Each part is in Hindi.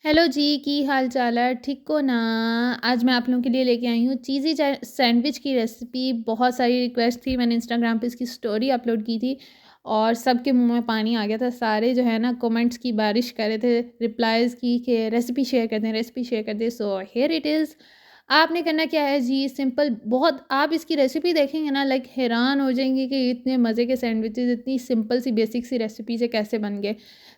हेलो जी, की हाल चाल है? ठीक हो ना? आज मैं आप लोगों के लिए लेके आई हूँ चीज़ी सैंडविच की रेसिपी। बहुत सारी रिक्वेस्ट थी, मैंने इंस्टाग्राम पे इसकी स्टोरी अपलोड की थी और सबके मुंह में पानी आ गया था। सारे जो है ना कमेंट्स की बारिश कर रहे थे, रिप्लाइज़ की कि रेसिपी शेयर कर दें, रेसिपी शेयर कर दें। So here it is. आपने करना क्या है जी, सिंपल बहुत। आप इसकी रेसिपी देखेंगे ना, लाइक हैरान हो जाएंगे कि इतने मज़े के सैंडविचेस इतनी सिंपल सी बेसिक सी रेसिपी से कैसे बन गए।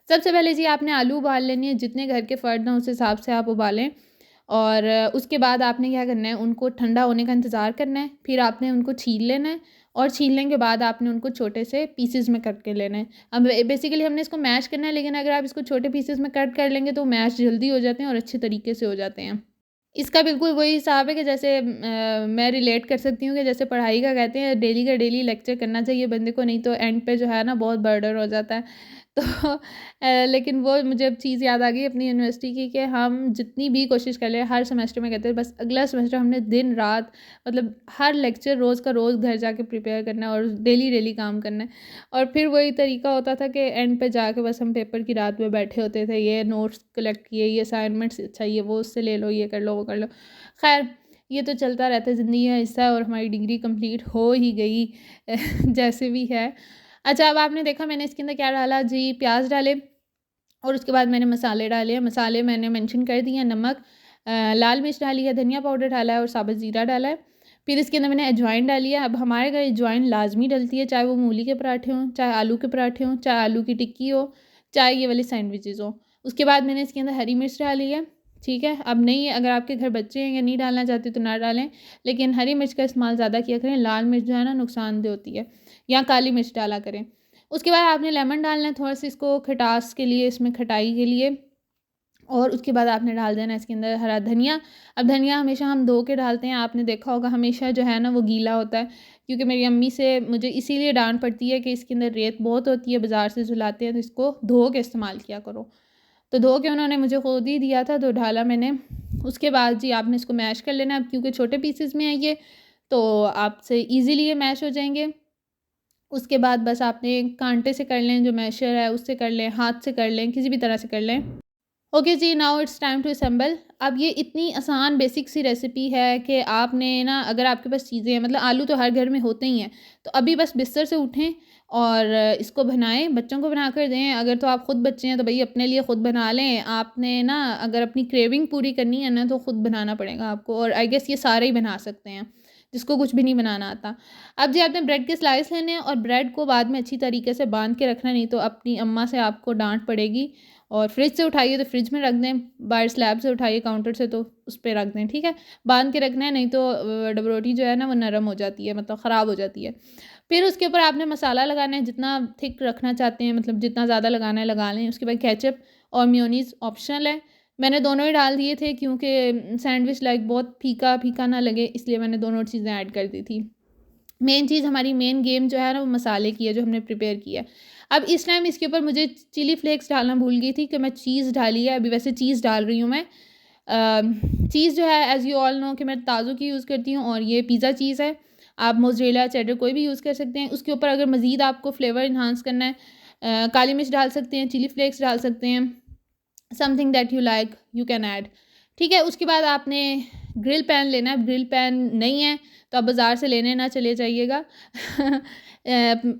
सबसे पहले जी आपने आलू उबाल लेने हैं, जितने घर के फ़र्द हैं उस हिसाब से आप उबालें। और उसके बाद आपने क्या करना है, उनको ठंडा होने का इंतज़ार करना है। फिर आपने उनको छील लेना है और छीलने के बाद आपने उनको छोटे से पीसेज़ में कट कर लेना है। अब बेसिकली हमने इसको मैश करना है, लेकिन अगर आप इसको छोटे पीसेज़ में कट कर लेंगे तो मैश जल्दी हो जाते हैं और अच्छे तरीके से हो जाते हैं। इसका बिल्कुल वही हिसाब है कि जैसे मैं रिलेट कर सकती हूँ कि जैसे पढ़ाई का कहते हैं, डेली का डेली लेक्चर करना चाहिए बंदे को, नहीं तो एंड पे जो है ना बहुत बर्डन हो जाता है। तो लेकिन वो मुझे अब चीज़ याद आ गई अपनी यूनिवर्सिटी की कि हम जितनी भी कोशिश कर लें, हर सेमेस्टर में कहते हैं बस अगला सेमेस्टर हमने दिन रात मतलब हर लेक्चर रोज़ का रोज़ घर जाके प्रिपेयर करना है और डेली डेली काम करना है। और फिर वही तरीका होता था कि एंड पे जाके बस हम पेपर की रात में बैठे होते थे, ये नोट्स कलेक्ट किए, ये असाइनमेंट्स अच्छा ये वो उससे ले लो, ये कर लो वो कर लो। खैर, ये तो चलता रहता है, ज़िंदगी का हिस्सा है और हमारी डिग्री कंप्लीट हो ही गई जैसे भी है। अच्छा, अब आपने देखा मैंने इसके अंदर क्या डाला जी, प्याज डाले और उसके बाद मैंने मसाले डाले हैं। मसाले मैंने मेंशन कर दिए हैं, नमक, लाल मिर्च डाली है, धनिया पाउडर डाला है और साबुत ज़ीरा डाला है। फिर इसके अंदर मैंने अजवाइन डाली है। अब हमारे घर अजवाइन लाज़मी डलती है, चाहे वो मूली के पराठे हों, चाहे आलू के पराठे हों, चाहे आलू की टिक्की हो, चाहे ये वाली सैंडविचेज़ हों। उसके बाद मैंने इसके अंदर हरी मिर्च डाली है, ठीक है? अब नहीं, अगर आपके घर बच्चे हैं या नहीं डालना चाहते तो ना डालें, लेकिन हरी मिर्च का इस्तेमाल ज़्यादा किया करें। लाल मिर्च जो है ना नुकसानदेह होती है, या काली मिर्च डाला करें। उसके बाद आपने लेमन डालना है थोड़ा सा इसको खटास के लिए, इसमें खटाई के लिए। और उसके बाद आपने डाल देना इसके अंदर हरा धनिया। अब धनिया हमेशा हम धो के डालते हैं, आपने देखा होगा हमेशा जो है ना वो गीला होता है, क्योंकि मेरी अम्मी से मुझे इसीलिए डांट पड़ती है कि इसके अंदर रेत बहुत होती है, बाज़ार से जो लाते हैं, तो इसको धो के इस्तेमाल किया करो। तो धो के उन्होंने मुझे खुद ही दिया था, तो डाला मैंने। उसके बाद जी आपने इसको मैश कर लेना है। अब क्योंकि छोटे पीसेस में है ये, तो आपसे ईज़िली ये मैश हो जाएँगे। उसके बाद बस आपने कांटे से कर लें, जो मैशर है उससे कर लें, हाथ से कर लें, किसी भी तरह से कर लें। Okay ji, now it's time to assemble. अब ये इतनी आसान बेसिक सी रेसिपी है कि आपने ना, अगर आपके पास चीज़ें हैं, मतलब आलू तो हर घर में होते ही हैं, तो अभी बस बिस्तर से उठें और इसको बनाएं, बच्चों को बना कर दें। अगर तो आप ख़ुद बच्चे हैं तो भई अपने लिए ख़ुद बना लें। आपने ना अगर अपनी क्रेविंग पूरी करनी है ना, तो ख़ुद बनाना पड़ेगा आपको, और आई गेस ये सारे ही बना सकते हैं जिसको कुछ भी नहीं बनाना आता। अब जी आपने ब्रेड के स्लाइस लेने हैं और ब्रेड को बाद में अच्छी तरीके से बांध के रखना, नहीं तो अपनी अम्मा से आपको डांट पड़ेगी। और फ्रिज से उठाइए तो फ्रिज में रख दें, बाहर स्लैब से उठाइए काउंटर से तो उस पे रख दें, ठीक है? बांध के रखना है, नहीं तो डबरोटी जो है ना वो नरम हो जाती है, मतलब ख़राब हो जाती है। फिर उसके ऊपर आपने मसाला लगाना है, जितना थिक रखना चाहते हैं, मतलब जितना ज़्यादा लगाना है लगा लें। उसके बाद केचप और मेयोनीज़ ऑप्शनल है। मैंने दोनों ही डाल दिए थे क्योंकि सैंडविच लाइक बहुत फीका-फीका ना लगे, इसलिए मैंने दोनों चीज़ें ऐड कर दी थी। मेन चीज़, हमारी मेन गेम जो है ना वो मसाले की है, जो हमने प्रिपेयर किया है। अब इस टाइम इसके ऊपर मुझे चिली फ्लेक्स डालना भूल गई थी कि मैं चीज़ डाली है, अभी वैसे चीज़ डाल रही हूँ मैं। चीज़ जो है एज़ यू ऑल नो कि मैं ताज़ों की यूज़ करती हूँ, और ये पिज़्ज़ा चीज़ है। आप मोज़रेला, चेडर कोई भी यूज़ कर सकते हैं। उसके ऊपर अगर मज़ीद आपको फ्लेवर एनहांस करना है, काली मिर्च डाल सकते हैं, चिली फ्लेक्स डाल सकते हैं। Something that you like you can add, ठीक है? उसके बाद आपने ग्रिल पैन लेना है। ग्रिल पैन नहीं है तो आप बाज़ार से लेने ना चले जाइएगा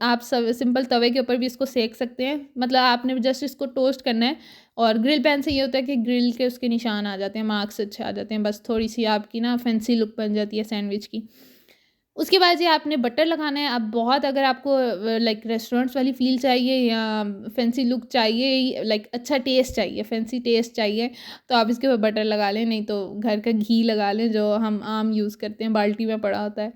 आप सब सिंपल तवे के ऊपर भी इसको सेक सकते हैं, मतलब आपने जस्ट इसको टोस्ट करना है। और ग्रिल पैन से ये होता है कि ग्रिल के उसके निशान आ जाते हैं, मार्क्स अच्छे आ जाते हैं, बस थोड़ी सी आपकी ना फैंसी लुक बन जाती है सैंडविच की। उसके बाद ये आपने बटर लगाना है। अब बहुत, अगर आपको लाइक रेस्टोरेंट्स वाली फ़ील चाहिए या फैंसी लुक चाहिए, लाइक अच्छा टेस्ट चाहिए, फैंसी टेस्ट चाहिए, तो आप इसके ऊपर बटर लगा लें, नहीं तो घर का घी लगा लें जो हम आम यूज़ करते हैं, बाल्टी में पड़ा होता है।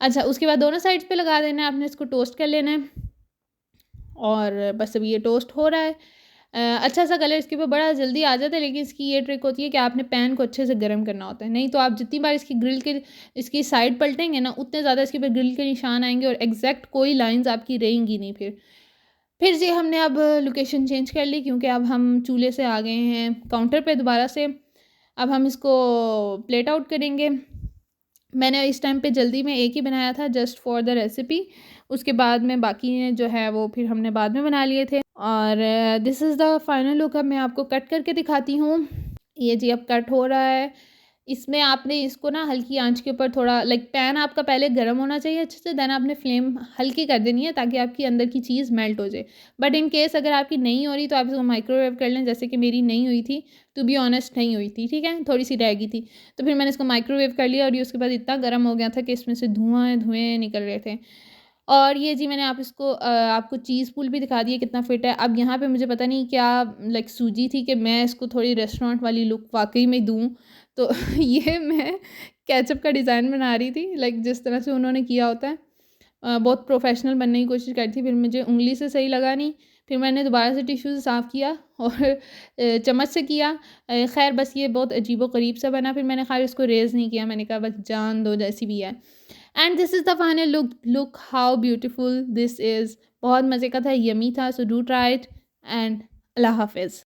अच्छा, उसके बाद दोनों साइड्स पे लगा देना है, आपने इसको टोस्ट कर लेना है। और बस अभी ये टोस्ट हो रहा है। अच्छा सा कलर इसके ऊपर बड़ा जल्दी आ जाता है, लेकिन इसकी ये ट्रिक होती है कि आपने पैन को अच्छे से गर्म करना होता है, नहीं तो आप जितनी बार इसकी ग्रिल के इसकी साइड पलटेंगे ना, उतने ज़्यादा इसके ऊपर ग्रिल के निशान आएंगे और एग्जैक्ट कोई लाइंस आपकी रहेंगी नहीं। फिर जी हमने अब लोकेशन चेंज कर ली, क्योंकि अब हम चूल्हे से आ गए हैं काउंटर पे दोबारा से। अब हम इसको प्लेट आउट करेंगे। मैंने इस टाइम पे जल्दी में एक ही बनाया था, जस्ट फॉर द रेसिपी। उसके बाद में बाकी जो है वो फिर हमने बाद में बना लिए थे। और this is the final look. अब मैं आपको कट करके दिखाती हूँ। ये जी अब कट हो रहा है। इसमें आपने इसको ना हल्की आंच के ऊपर थोड़ा लाइक पैन आपका पहले गर्म होना चाहिए अच्छे से, देन आपने फ्लेम हल्की कर देनी है ताकि आपकी अंदर की चीज़ मेल्ट हो जाए। बट इन केस अगर आपकी नहीं हो रही तो आप इसको माइक्रोवेव कर लें, जैसे कि मेरी नहीं हुई थी, टू बी ऑनेस्ट नहीं हुई थी, ठीक है, थोड़ी सी रह गई थी। तो फिर मैंने इसको माइक्रोवेव कर लिया और ये उसके बाद इतना गर्म हो गया था कि इसमें से धुआँ धुएँ निकल रहे थे। और ये जी मैंने आप इसको आपको चीज़ पूल भी दिखा दिया कितना फिट है। अब यहाँ पे मुझे पता नहीं क्या लाइक सूझी थी कि मैं इसको थोड़ी रेस्टोरेंट वाली लुक वाक़ई में दूँ। तो ये मैं केचअप का डिज़ाइन बना रही थी लाइक जिस तरह से उन्होंने किया होता है। बहुत प्रोफ़ेशनल बनने की कोशिश करी थी, फिर मुझे उँगली से सही लगा नहीं। फिर मैंने दोबारा से टिश्यू से साफ़ किया और चम्मच से किया। ख़ैर बस ये बहुत अजीबो-गरीब सा बना, फिर मैंने ख़ैर इसको रेज़ नहीं किया, मैंने कहा बस जान दो जैसी भी है। And this is the final look. Look how beautiful this is. बहुत मज़े का था, यम्मी था, so do try it and अल्लाह हाफ़िज़।